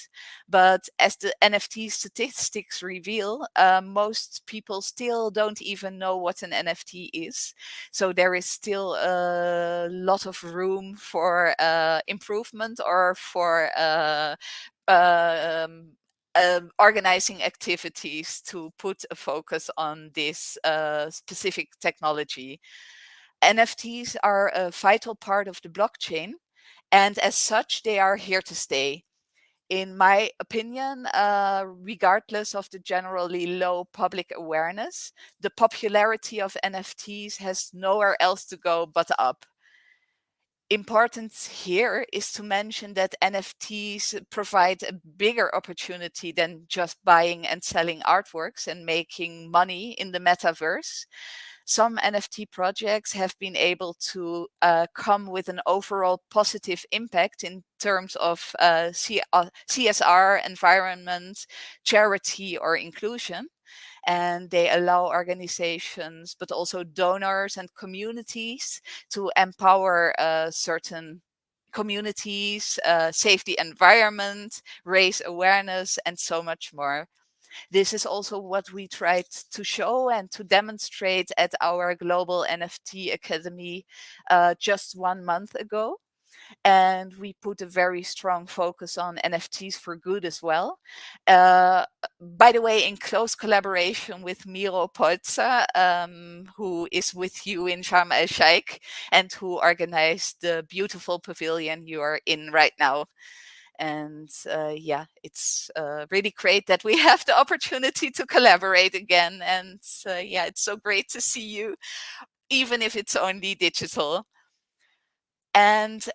but as the NFT statistics reveal, most people still don't even know what an NFT is. So there is still a lot of room for improvement or for organizing activities to put a focus on this specific technology. NFTs are a vital part of the blockchain, and as such, they are here to stay. In my opinion, regardless of the generally low public awareness, the popularity of NFTs has nowhere else to go but up. Important here is to mention that NFTs provide a bigger opportunity than just buying and selling artworks and making money in the metaverse. Some NFT projects have been able to come with an overall positive impact in terms of CSR, environment, charity, or inclusion. And they allow organizations, but also donors and communities to empower certain communities, save the environment, raise awareness, and so much more. This is also what we tried to show and to demonstrate at our Global NFT Academy just 1 month ago. And we put a very strong focus on NFTs for good as well. By the way, in close collaboration with Miro Polza, who is with you in Sharm el Sheikh and who organized the beautiful pavilion you are in right now. And yeah, it's really great that we have the opportunity to collaborate again. And yeah, it's so great to see you, even if it's only digital. And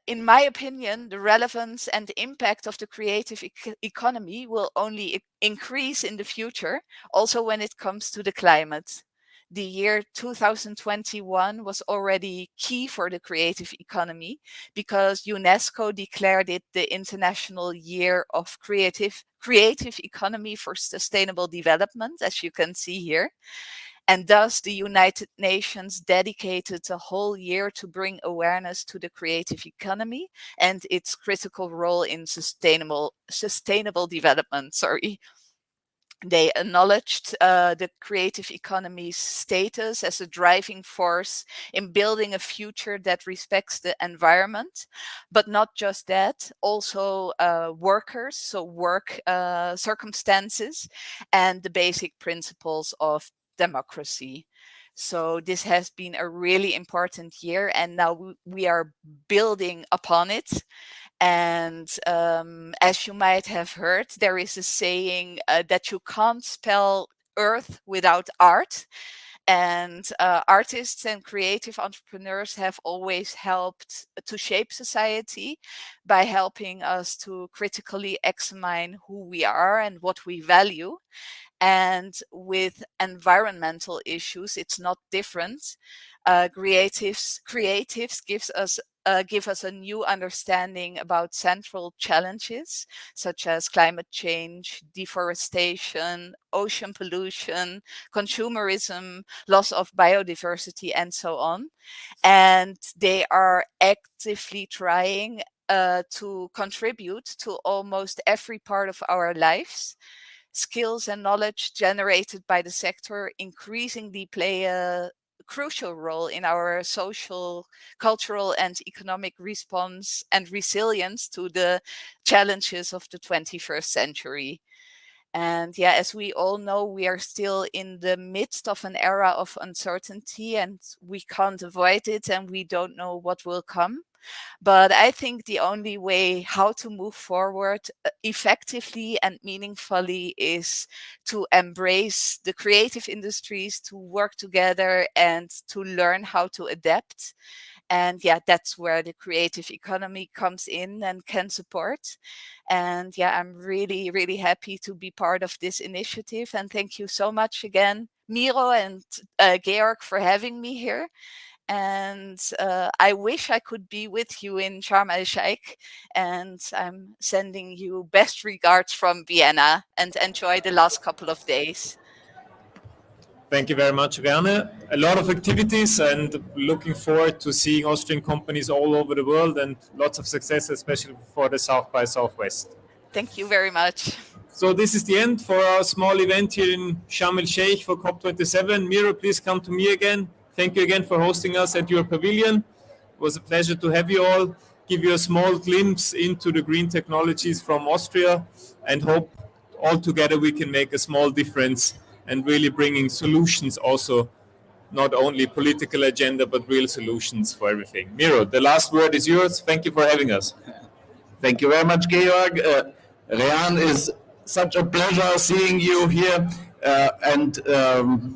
in my opinion, the relevance and impact of the creative economy will only increase in the future, also when it comes to the climate. The year 2021 was already key for the creative economy because UNESCO declared it the International Year of Creative Economy for Sustainable Development, as you can see here. And thus, the United Nations dedicated a whole year to bring awareness to the creative economy and its critical role in sustainable development. Sorry. They acknowledged the creative economy's status as a driving force in building a future that respects the environment. But not just that, also workers, so work circumstances, and the basic principles of democracy. So this has been a really important year, and now we are building upon it. And as you might have heard, there is a saying that you can't spell earth without art. And artists and creative entrepreneurs have always helped to shape society by helping us to critically examine who we are and what we value. And with environmental issues, it's not different. Creatives give us a new understanding about central challenges such as climate change, deforestation, ocean pollution, consumerism, loss of biodiversity, and so on. And they are actively trying to contribute to almost every part of our lives. Skills and knowledge generated by the sector increasingly play a crucial role in our social, cultural, and economic response and resilience to the challenges of the 21st century. And yeah, as we all know, we are still in the midst of an era of uncertainty and we can't avoid it and we don't know what will come. But I think the only way how to move forward effectively and meaningfully is to embrace the creative industries, to work together and to learn how to adapt. And yeah, that's where the creative economy comes in and can support. And yeah, I'm really, really happy to be part of this initiative. And thank you so much again, Miro and Georg for having me here. And I wish I could be with you in Sharm el Sheikh. And I'm sending you best regards from Vienna, and enjoy the last couple of days. Thank you very much, Werner. A lot of activities, and looking forward to seeing Austrian companies all over the world, and lots of success, especially for the South by Southwest. Thank you very much. So this is the end for our small event here in Sharm el Sheikh for COP27. Miro, please come to me again. Thank you again for hosting us at your pavilion. It was a pleasure to have you all, give you a small glimpse into the green technologies from Austria, and hope all together we can make a small difference and really bringing solutions also, not only political agenda, but real solutions for everything. Miro, the last word is yours. Thank you for having us. Thank you very much, Georg. Rehan, is such a pleasure seeing you here.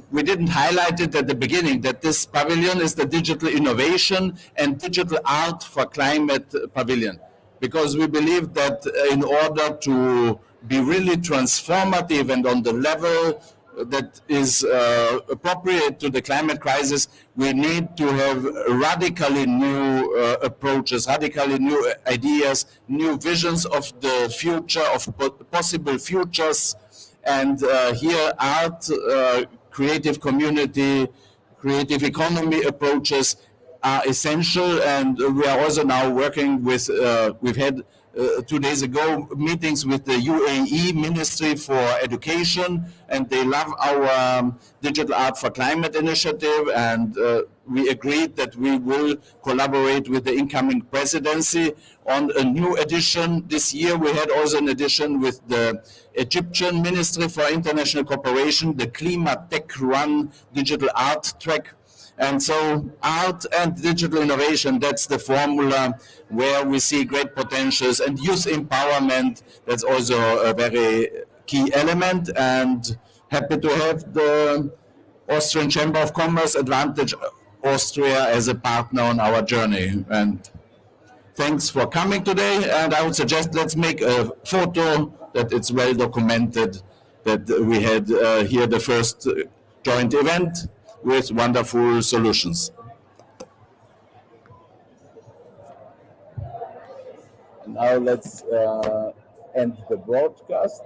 We didn't highlight it at the beginning that this pavilion is the Digital Innovation and Digital Art for Climate Pavilion, because we believe that in order to be really transformative and on the level that is appropriate to the climate crisis, we need to have radically new approaches, radically new ideas, new visions of the future, of possible futures. And here art, creative community, creative economy approaches are essential. And we are also now working with, we've had 2 days ago meetings with the UAE Ministry for Education, and they love our Digital Art for Climate initiative, and we agreed that we will collaborate with the incoming presidency on a new edition. This year we had also an edition with the Egyptian Ministry for International Cooperation, the Klima Tech Run Digital Art track. And so art and digital innovation, that's the formula where we see great potentials, and youth empowerment, that's also a very key element. And happy to have the Austrian Chamber of Commerce Advantage Austria as a partner on our journey. And thanks for coming today. And I would suggest let's make a photo that it's well documented that we had here the first joint event with wonderful solutions. Now let's end the broadcast.